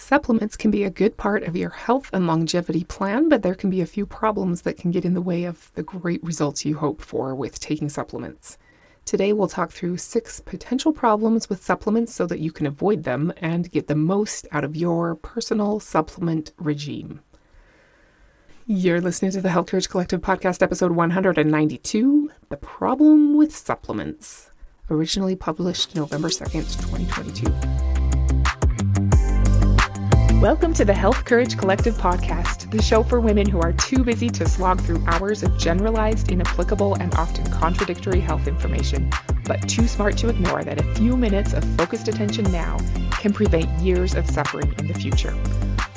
Supplements can be a good part of your health and longevity plan, but there can be a few problems that can get in the way of the great results you hope for with taking supplements. Today, we'll talk through 6 potential problems with supplements so that you can avoid them and get the most out of your personal supplement regime. You're listening to the Health Courage Collective podcast, episode 192, The Problem with Supplements, originally published November 2nd, 2022. Welcome to the Health Courage Collective podcast, the show for women who are too busy to slog through hours of generalized, inapplicable, and often contradictory health information, but too smart to ignore that a few minutes of focused attention now can prevent years of suffering in the future.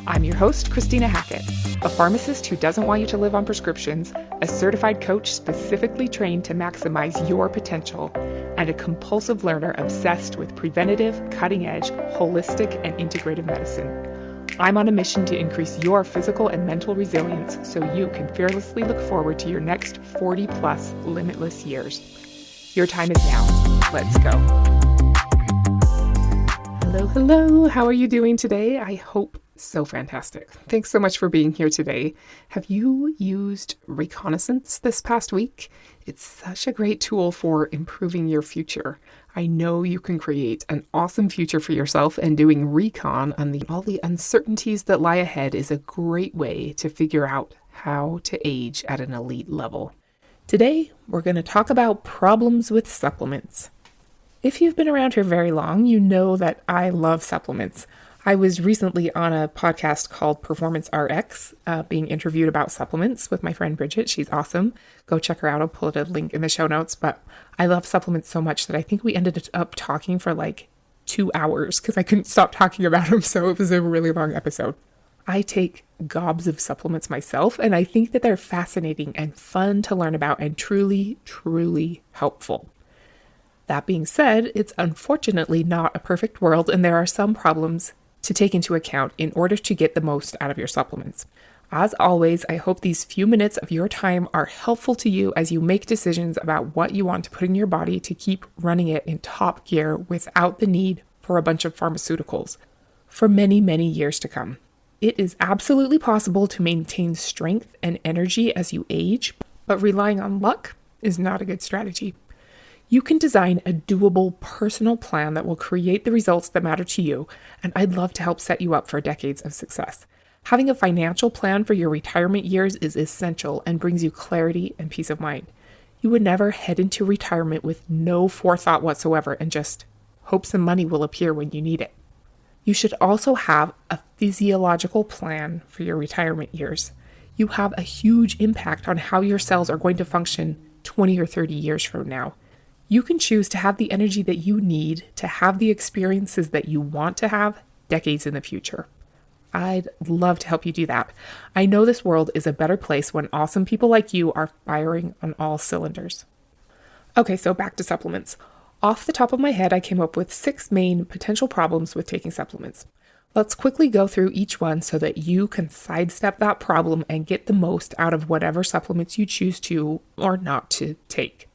I'm your host, Christina Hackett, a pharmacist who doesn't want you to live on prescriptions, a certified coach specifically trained to maximize your potential, and a compulsive learner obsessed with preventative, cutting-edge, holistic, and integrative medicine. I'm on a mission to increase your physical and mental resilience so you can fearlessly look forward to your next 40-plus limitless years. Your time is now. Let's go. Hello. How are you doing today? I hope so fantastic. Thanks so much for being here today. Have you used Reconnaissance this past week? It's such a great tool for improving your future. I know you can create an awesome future for yourself, and doing recon on all the uncertainties that lie ahead is a great way to figure out how to age at an elite level. Today, we're going to talk about problems with supplements. If you've been around here very long, you know that I love supplements. I was recently on a podcast called Performance RX, being interviewed about supplements with my friend Bridget. She's awesome. Go check her out. I'll pull a link in the show notes. But I love supplements so much that I think we ended up talking for like 2 hours because I couldn't stop talking about them. So it was a really long episode. I take gobs of supplements myself, and I think that they're fascinating and fun to learn about and truly, truly helpful. That being said, it's unfortunately not a perfect world, and there are some problems to take into account in order to get the most out of your supplements. As always, I hope these few minutes of your time are helpful to you as you make decisions about what you want to put in your body to keep running it in top gear without the need for a bunch of pharmaceuticals for many, many years to come. It is absolutely possible to maintain strength and energy as you age, but relying on luck is not a good strategy. You can design a doable personal plan that will create the results that matter to you, and I'd love to help set you up for decades of success. Having a financial plan for your retirement years is essential and brings you clarity and peace of mind. You would never head into retirement with no forethought whatsoever and just hope some money will appear when you need it. You should also have a physiological plan for your retirement years. You have a huge impact on how your cells are going to function 20 or 30 years from now. You can choose to have the energy that you need to have the experiences that you want to have decades in the future. I'd love to help you do that. I know this world is a better place when awesome people like you are firing on all cylinders. Okay, so back to supplements. Off the top of my head, I came up with 6 main potential problems with taking supplements. Let's quickly go through each one so that you can sidestep that problem and get the most out of whatever supplements you choose to or not to take.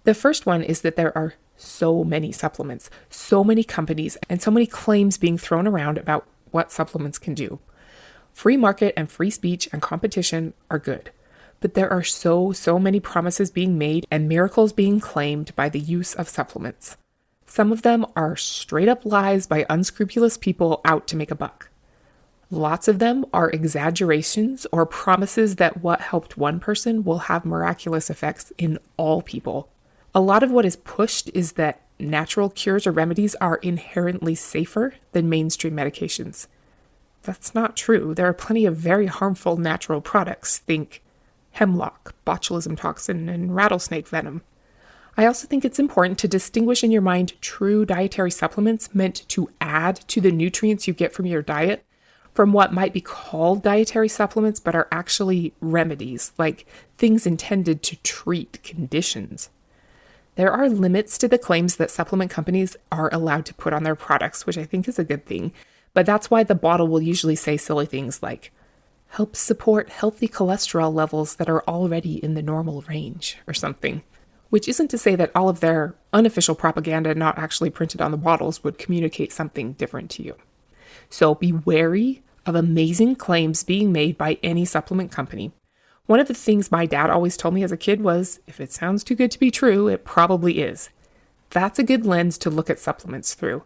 The first one is that there are so many supplements, so many companies, and so many claims being thrown around about what supplements can do. Free market and free speech and competition are good, but there are so many promises being made and miracles being claimed by the use of supplements. Some of them are straight up lies by unscrupulous people out to make a buck. Lots of them are exaggerations or promises that what helped one person will have miraculous effects in all people. A lot of what is pushed is that natural cures or remedies are inherently safer than mainstream medications. That's not true. There are plenty of very harmful natural products. Think hemlock, botulism toxin, and rattlesnake venom. I also think it's important to distinguish in your mind true dietary supplements meant to add to the nutrients you get from your diet from what might be called dietary supplements but are actually remedies, like things intended to treat conditions. There are limits to the claims that supplement companies are allowed to put on their products, which I think is a good thing. But that's why the bottle will usually say silly things like, helps support healthy cholesterol levels that are already in the normal range, or something. Which isn't to say that all of their unofficial propaganda not actually printed on the bottles would communicate something different to you. So be wary of amazing claims being made by any supplement company. One of the things my dad always told me as a kid was, if it sounds too good to be true, it probably is. That's a good lens to look at supplements through.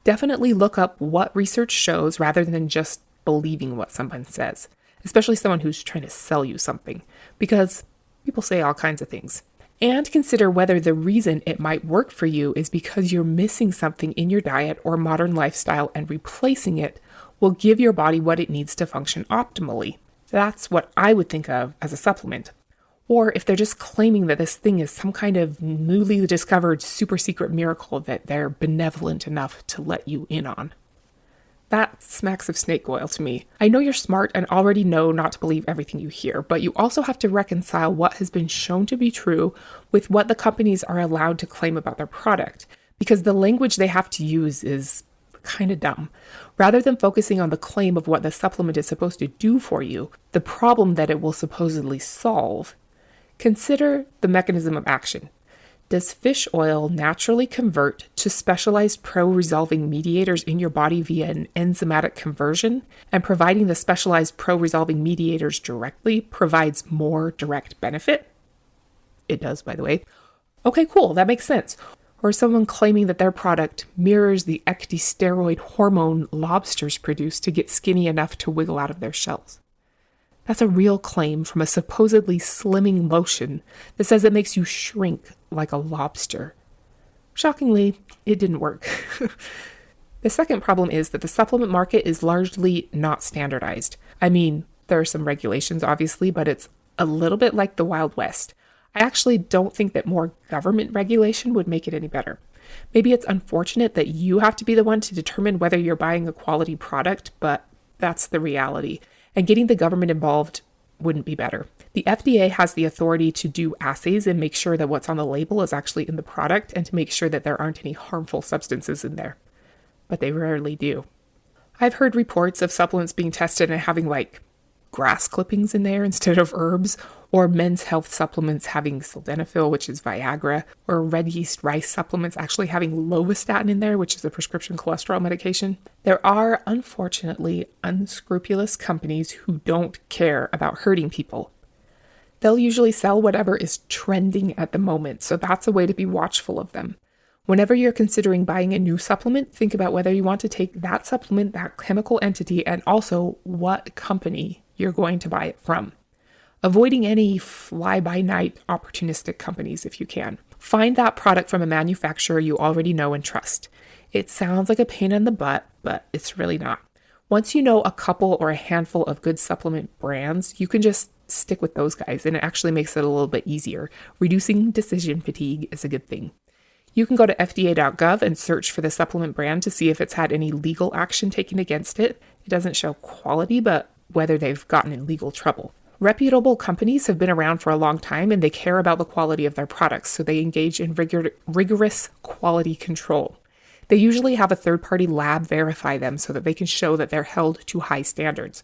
Definitely look up what research shows rather than just believing what someone says, especially someone who's trying to sell you something, because people say all kinds of things. And consider whether the reason it might work for you is because you're missing something in your diet or modern lifestyle, and replacing it will give your body what it needs to function optimally. That's what I would think of as a supplement. Or if they're just claiming that this thing is some kind of newly discovered super secret miracle that they're benevolent enough to let you in on. That smacks of snake oil to me. I know you're smart and already know not to believe everything you hear, but you also have to reconcile what has been shown to be true with what the companies are allowed to claim about their product, because the language they have to use is kind of dumb. Rather than focusing on the claim of what the supplement is supposed to do for you, the problem that it will supposedly solve, consider the mechanism of action. Does fish oil naturally convert to specialized pro-resolving mediators in your body via an enzymatic conversion? And providing the specialized pro-resolving mediators directly provides more direct benefit? It does, by the way. Okay, cool, that makes sense. Or someone claiming that their product mirrors the ecdysteroid hormone lobsters produce to get skinny enough to wiggle out of their shells. That's a real claim from a supposedly slimming lotion that says it makes you shrink like a lobster. Shockingly, it didn't work. The second problem is that the supplement market is largely not standardized. I mean, there are some regulations, obviously, but it's a little bit like the Wild West. I actually don't think that more government regulation would make it any better. Maybe it's unfortunate that you have to be the one to determine whether you're buying a quality product, but that's the reality. And getting the government involved wouldn't be better. The FDA has the authority to do assays and make sure that what's on the label is actually in the product, and to make sure that there aren't any harmful substances in there. But they rarely do. I've heard reports of supplements being tested and having grass clippings in there instead of herbs, or men's health supplements having sildenafil, which is Viagra, or red yeast rice supplements actually having lovastatin in there, which is a prescription cholesterol medication. There are, unfortunately, unscrupulous companies who don't care about hurting people. They'll usually sell whatever is trending at the moment, so that's a way to be watchful of them. Whenever you're considering buying a new supplement, think about whether you want to take that supplement, that chemical entity, and also what company you're going to buy it from. Avoiding any fly-by-night opportunistic companies if you can. Find that product from a manufacturer you already know and trust. It sounds like a pain in the butt, but it's really not. Once you know a couple or a handful of good supplement brands, you can just stick with those guys, and it actually makes it a little bit easier. Reducing decision fatigue is a good thing. You can go to fda.gov and search for the supplement brand to see if it's had any legal action taken against it. It doesn't show quality, but whether they've gotten in legal trouble. Reputable companies have been around for a long time, and they care about the quality of their products, so they engage in rigorous quality control. They usually have a third-party lab verify them so that they can show that they're held to high standards.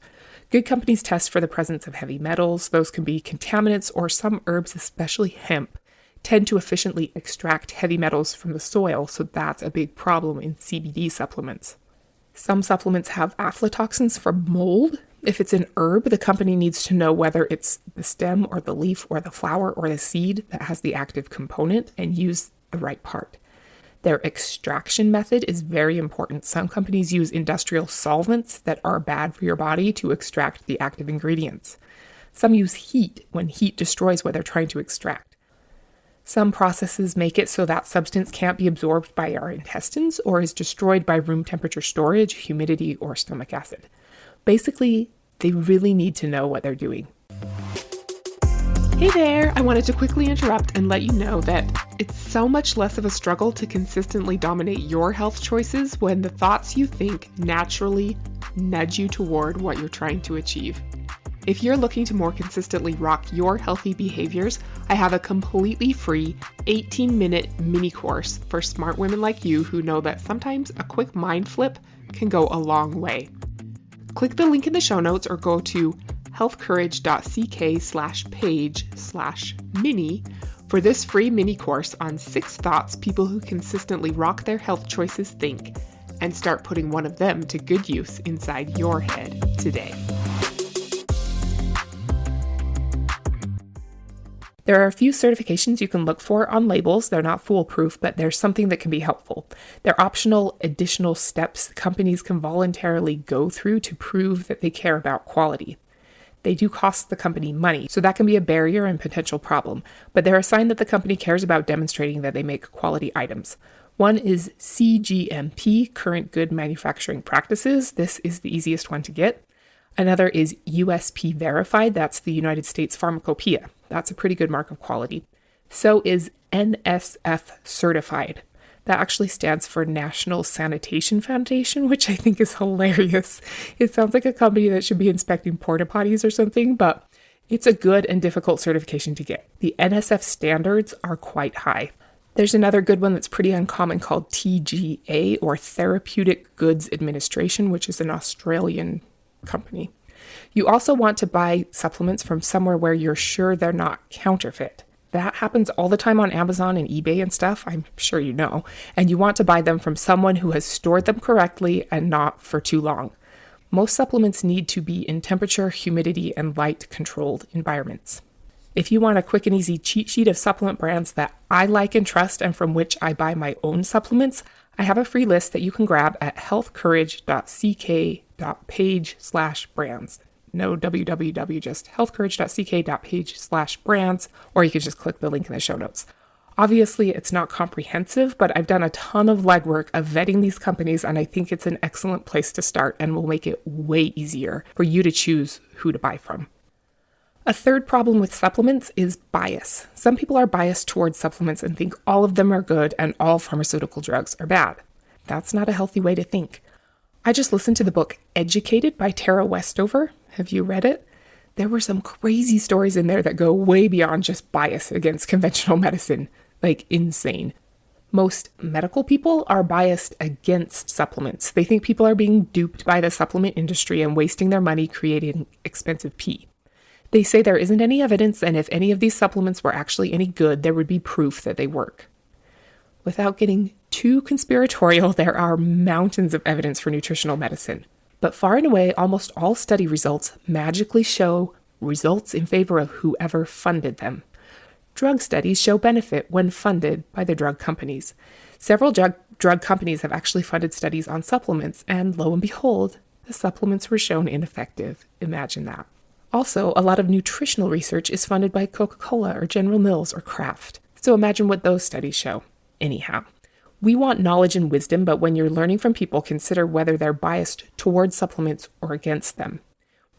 Good companies test for the presence of heavy metals. Those can be contaminants, or some herbs, especially hemp, tend to efficiently extract heavy metals from the soil, so that's a big problem in CBD supplements. Some supplements have aflatoxins from mold. If it's an herb, the company needs to know whether it's the stem or the leaf or the flower or the seed that has the active component, and use the right part. Their extraction method is very important. Some companies use industrial solvents that are bad for your body to extract the active ingredients. Some use heat when heat destroys what they're trying to extract. Some processes make it so that substance can't be absorbed by our intestines or is destroyed by room temperature storage, humidity, or stomach acid. Basically, they really need to know what they're doing. Hey there, I wanted to quickly interrupt and let you know that it's so much less of a struggle to consistently dominate your health choices when the thoughts you think naturally nudge you toward what you're trying to achieve. If you're looking to more consistently rock your healthy behaviors, I have a completely free 18-minute mini course for smart women like you who know that sometimes a quick mind flip can go a long way. Click the link in the show notes or go to healthcourage.ck/page/mini for this free mini course on 6 thoughts people who consistently rock their health choices think, and start putting one of them to good use inside your head today. There are a few certifications you can look for on labels. They're not foolproof, but they're something that can be helpful. They're optional additional steps companies can voluntarily go through to prove that they care about quality. They do cost the company money, so that can be a barrier and potential problem, but they're a sign that the company cares about demonstrating that they make quality items. One is CGMP, Current Good Manufacturing Practices. This is the easiest one to get. Another is USP Verified. That's the United States Pharmacopoeia. That's a pretty good mark of quality. So is NSF Certified. That actually stands for National Sanitation Foundation, which I think is hilarious. It sounds like a company that should be inspecting porta potties or something, but it's a good and difficult certification to get. The NSF standards are quite high. There's another good one that's pretty uncommon called TGA, or Therapeutic Goods Administration, which is an Australian company. You also want to buy supplements from somewhere where you're sure they're not counterfeit. That happens all the time on Amazon and eBay and stuff, I'm sure you know, and you want to buy them from someone who has stored them correctly and not for too long. Most supplements need to be in temperature, humidity, and light-controlled environments. If you want a quick and easy cheat sheet of supplement brands that I like and trust and from which I buy my own supplements, I have a free list that you can grab at healthcourage.ck.page/brands. No www, just healthcourage.ck.page/brands, or you could just click the link in the show notes. Obviously, it's not comprehensive, but I've done a ton of legwork of vetting these companies, and I think it's an excellent place to start and will make it way easier for you to choose who to buy from. A third problem with supplements is bias. Some people are biased towards supplements and think all of them are good and all pharmaceutical drugs are bad. That's not a healthy way to think. I just listened to the book Educated by Tara Westover. Have you read it? There were some crazy stories in there that go way beyond just bias against conventional medicine, like insane. Most medical people are biased against supplements. They think people are being duped by the supplement industry and wasting their money creating expensive pee. They say there isn't any evidence, and if any of these supplements were actually any good, there would be proof that they work. Without getting too conspiratorial, there are mountains of evidence for nutritional medicine. But far and away, almost all study results magically show results in favor of whoever funded them. Drug studies show benefit when funded by the drug companies. Several drug companies have actually funded studies on supplements, and lo and behold, the supplements were shown ineffective. Imagine that. Also, a lot of nutritional research is funded by Coca-Cola or General Mills or Kraft. So imagine what those studies show. Anyhow, we want knowledge and wisdom, but when you're learning from people, consider whether they're biased towards supplements or against them.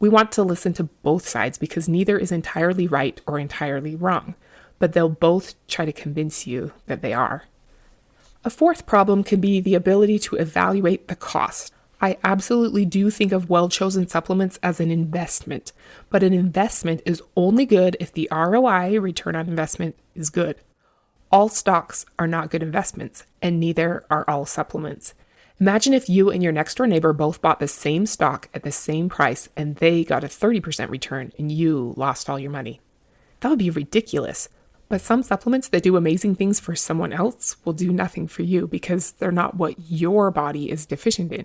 We want to listen to both sides because neither is entirely right or entirely wrong, but they'll both try to convince you that they are. A fourth problem can be the ability to evaluate the cost. I absolutely do think of well-chosen supplements as an investment, but an investment is only good if the ROI, return on investment, is good. All stocks are not good investments, and neither are all supplements. Imagine if you and your next-door neighbor both bought the same stock at the same price, and they got a 30% return, and you lost all your money. That would be ridiculous. But some supplements that do amazing things for someone else will do nothing for you because they're not what your body is deficient in.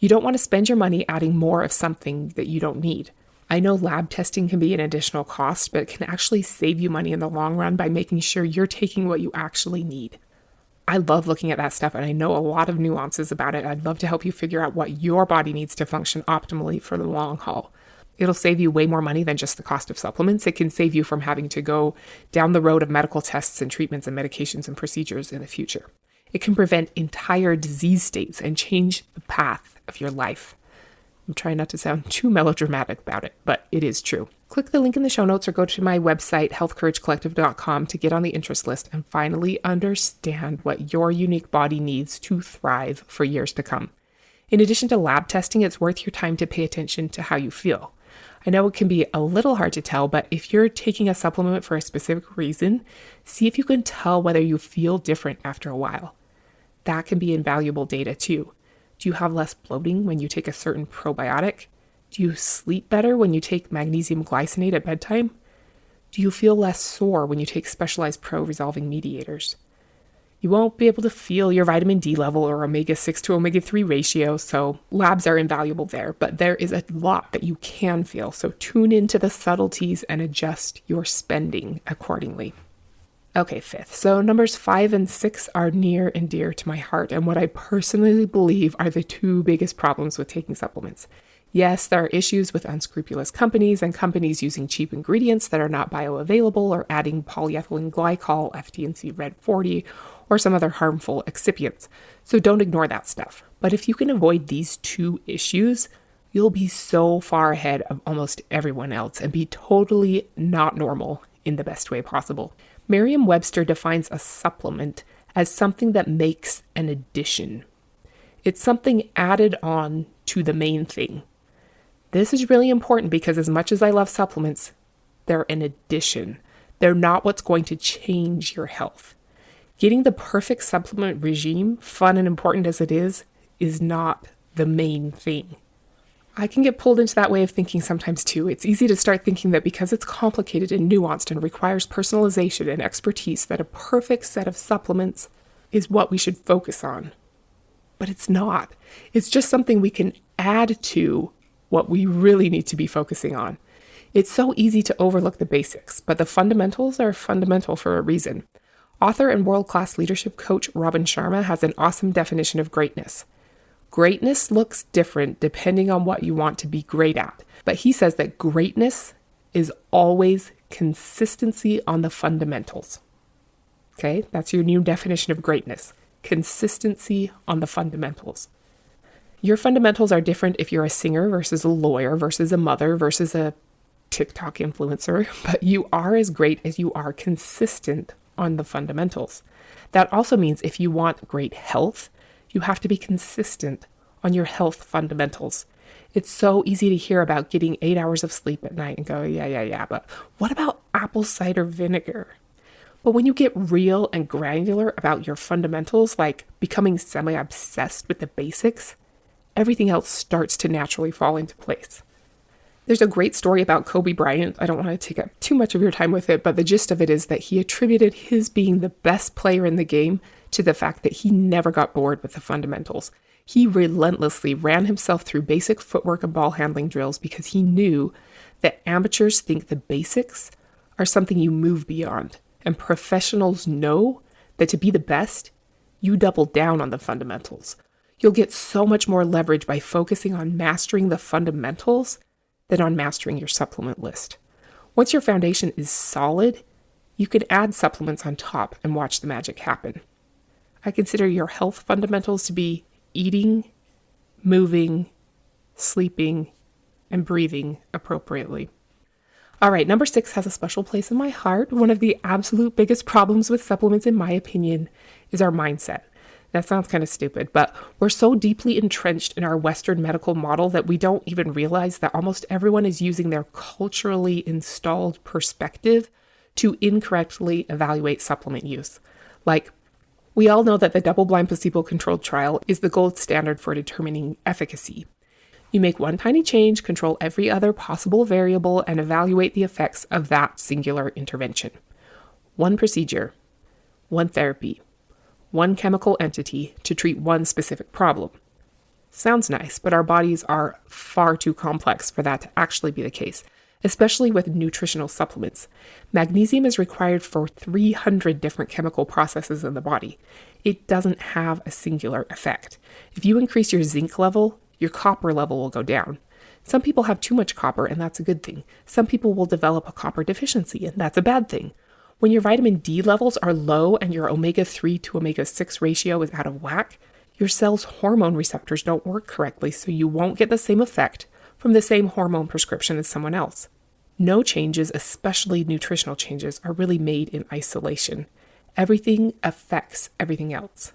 You don't want to spend your money adding more of something that you don't need. I know lab testing can be an additional cost, but it can actually save you money in the long run by making sure you're taking what you actually need. I love looking at that stuff, and I know a lot of nuances about it. I'd love to help you figure out what your body needs to function optimally for the long haul. It'll save you way more money than just the cost of supplements. It can save you from having to go down the road of medical tests and treatments and medications and procedures in the future. It can prevent entire disease states and change the path of your life. I'm trying not to sound too melodramatic about it, but it is true. Click the link in the show notes or go to my website, healthcouragecollective.com, to get on the interest list and finally understand what your unique body needs to thrive for years to come. In addition to lab testing, it's worth your time to pay attention to how you feel. I know it can be a little hard to tell, but if you're taking a supplement for a specific reason, see if you can tell whether you feel different after a while. That can be invaluable data too. Do you have less bloating when you take a certain probiotic? Do you sleep better when you take magnesium glycinate at bedtime? Do you feel less sore when you take specialized pro-resolving mediators? You won't be able to feel your vitamin D level or omega-6 to omega-3 ratio, so labs are invaluable there, but there is a lot that you can feel, so tune into the subtleties and adjust your spending accordingly. Okay, fifth. So numbers 5 and 6 are near and dear to my heart, and what I personally believe are the two biggest problems with taking supplements. Yes, there are issues with unscrupulous companies and companies using cheap ingredients that are not bioavailable or adding polyethylene glycol, FD&C Red 40, or some other harmful excipients. So don't ignore that stuff. But if you can avoid these two issues, you'll be so far ahead of almost everyone else and be totally not normal in the best way possible. Merriam-Webster defines a supplement as something that makes an addition. It's something added on to the main thing. This is really important because as much as I love supplements, they're an addition. They're not what's going to change your health. Getting the perfect supplement regime, fun and important as it is not the main thing. I can get pulled into that way of thinking sometimes too. It's easy to start thinking that because it's complicated and nuanced and requires personalization and expertise, that a perfect set of supplements is what we should focus on. But it's not. It's just something we can add to what we really need to be focusing on. It's so easy to overlook the basics, but the fundamentals are fundamental for a reason. Author and world-class leadership coach Robin Sharma has an awesome definition of greatness. Greatness looks different depending on what you want to be great at, but he says that greatness is always consistency on the fundamentals. Okay, that's your new definition of greatness. Consistency on the fundamentals. Your fundamentals are different if you're a singer versus a lawyer versus a mother versus a TikTok influencer, but you are as great as you are consistent on the fundamentals. That also means if you want great health, you have to be consistent on your health fundamentals. It's so easy to hear about getting 8 hours of sleep at night and go, yeah, but what about apple cider vinegar? But when you get real and granular about your fundamentals, like becoming semi-obsessed with the basics, everything else starts to naturally fall into place. There's a great story about Kobe Bryant. I don't want to take up too much of your time with it, but the gist of it is that he attributed his being the best player in the game to the fact that he never got bored with the fundamentals. He relentlessly ran himself through basic footwork and ball handling drills because he knew that amateurs think the basics are something you move beyond, and professionals know that to be the best, you double down on the fundamentals. You'll get so much more leverage by focusing on mastering the fundamentals than on mastering your supplement list. Once your foundation is solid, you can add supplements on top and watch the magic happen. I consider your health fundamentals to be eating, moving, sleeping, and breathing appropriately. All right, number 6 has a special place in my heart. One of the absolute biggest problems with supplements, in my opinion, is our mindset. That sounds kind of stupid, but we're so deeply entrenched in our Western medical model that we don't even realize that almost everyone is using their culturally installed perspective to incorrectly evaluate supplement use. Like, we all know that the double-blind placebo-controlled trial is the gold standard for determining efficacy. You make one tiny change, control every other possible variable, and evaluate the effects of that singular intervention. One procedure, one therapy, one chemical entity to treat one specific problem. Sounds nice, but our bodies are far too complex for that to actually be the case, especially with nutritional supplements. Magnesium is required for 300 different chemical processes in the body. It doesn't have a singular effect. If you increase your zinc level, your copper level will go down. Some people have too much copper, and that's a good thing. Some people will develop a copper deficiency, and that's a bad thing. When your vitamin D levels are low and your omega-3 to omega-6 ratio is out of whack, your cell's hormone receptors don't work correctly, so you won't get the same effect from the same hormone prescription as someone else. No changes, especially nutritional changes, are really made in isolation. Everything affects everything else.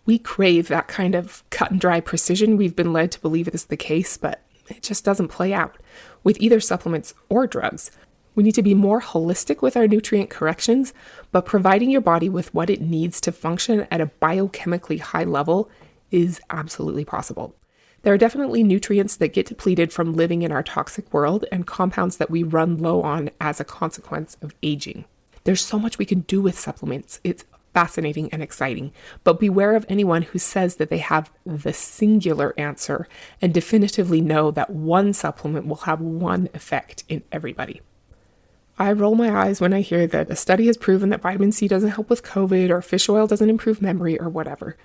We crave that kind of cut and dry precision. We've been led to believe it is the case, but it just doesn't play out with either supplements or drugs. We need to be more holistic with our nutrient corrections, but providing your body with what it needs to function at a biochemically high level is absolutely possible. There are definitely nutrients that get depleted from living in our toxic world and compounds that we run low on as a consequence of aging. There's so much we can do with supplements. It's fascinating and exciting, but beware of anyone who says that they have the singular answer and definitively know that one supplement will have one effect in everybody. I roll my eyes when I hear that a study has proven that vitamin C doesn't help with COVID or fish oil doesn't improve memory or whatever.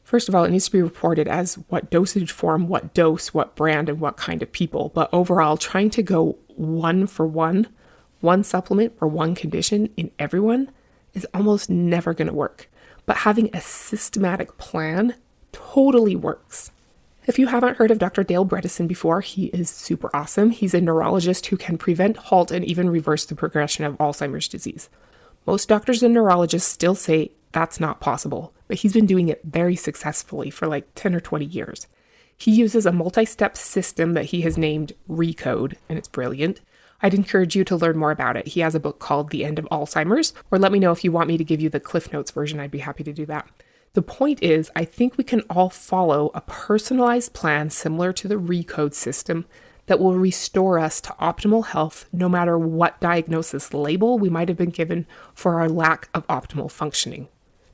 First of all, it needs to be reported as what dosage form, what dose, what brand, and what kind of people. But overall, trying to go one for one supplement for one condition in everyone is almost never going to work. But having a systematic plan totally works. If you haven't heard of Dr. Dale Bredesen before, he is super awesome. He's a neurologist who can prevent, halt, and even reverse the progression of Alzheimer's disease. Most doctors and neurologists still say that's not possible, but he's been doing it very successfully for like 10 or 20 years. He uses a multi-step system that he has named RECODE, and it's brilliant. I'd encourage you to learn more about it. He has a book called The End of Alzheimer's, or let me know if you want me to give you the Cliff Notes version. I'd be happy to do that. The point is, I think we can all follow a personalized plan similar to the RECODE system that will restore us to optimal health no matter what diagnosis label we might have been given for our lack of optimal functioning.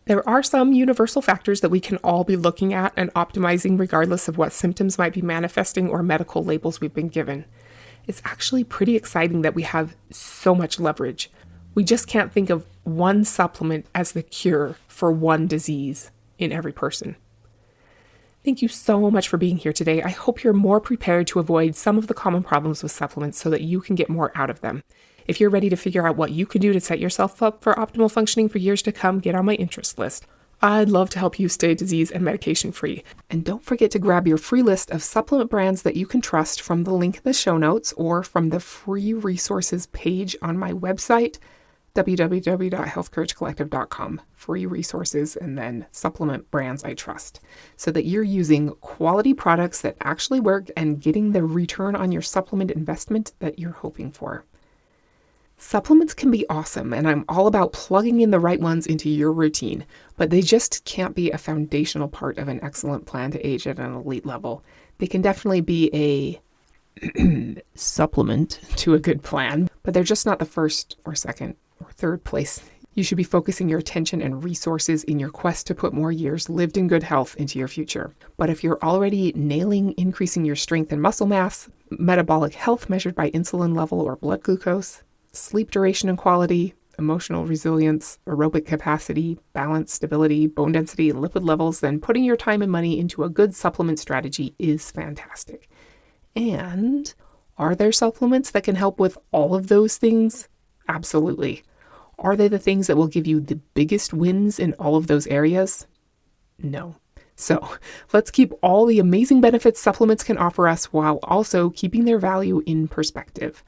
There are some universal factors that we can all be looking at and optimizing regardless of what symptoms might be manifesting or medical labels we've been given. It's actually pretty exciting that we have so much leverage. We just can't think of one supplement as the cure for one disease in every person. Thank you so much for being here today. I hope you're more prepared to avoid some of the common problems with supplements so that you can get more out of them. If you're ready to figure out what you can do to set yourself up for optimal functioning for years to come, get on my interest list. I'd love to help you stay disease and medication free. And don't forget to grab your free list of supplement brands that you can trust from the link in the show notes or from the free resources page on my website, www.healthcouragecollective.com. Free resources and then supplement brands I trust, so that you're using quality products that actually work and getting the return on your supplement investment that you're hoping for. Supplements can be awesome, and I'm all about plugging in the right ones into your routine, but they just can't be a foundational part of an excellent plan to age at an elite level. They can definitely be a supplement to a good plan, but they're just not the first or second or third place. You should be focusing your attention and resources in your quest to put more years lived in good health into your future. But if you're already nailing increasing your strength and muscle mass, metabolic health measured by insulin level or blood glucose, sleep duration and quality, emotional resilience, aerobic capacity, balance, stability, bone density, and lipid levels, then putting your time and money into a good supplement strategy is fantastic. And are there supplements that can help with all of those things? Absolutely. Are they the things that will give you the biggest wins in all of those areas? No. So let's keep all the amazing benefits supplements can offer us while also keeping their value in perspective.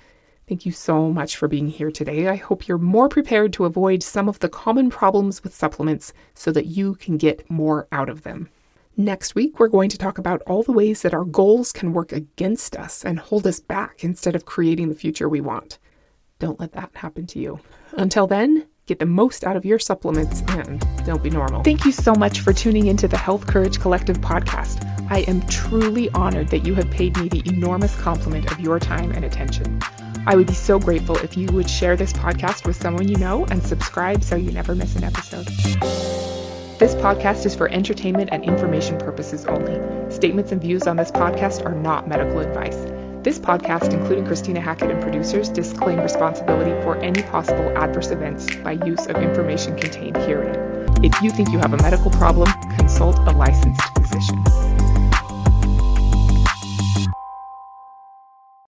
Thank you so much for being here today. I hope you're more prepared to avoid some of the common problems with supplements so that you can get more out of them. Next week, we're going to talk about all the ways that our goals can work against us and hold us back instead of creating the future we want. Don't let that happen to you. Until then, get the most out of your supplements and don't be normal. Thank you so much for tuning into the Health Courage Collective podcast. I am truly honored that you have paid me the enormous compliment of your time and attention. I would be so grateful if you would share this podcast with someone you know and subscribe so you never miss an episode. This podcast is for entertainment and information purposes only. Statements and views on this podcast are not medical advice. This podcast, including Christina Hackett and producers, disclaim responsibility for any possible adverse events by use of information contained herein. If you think you have a medical problem, consult a licensed physician.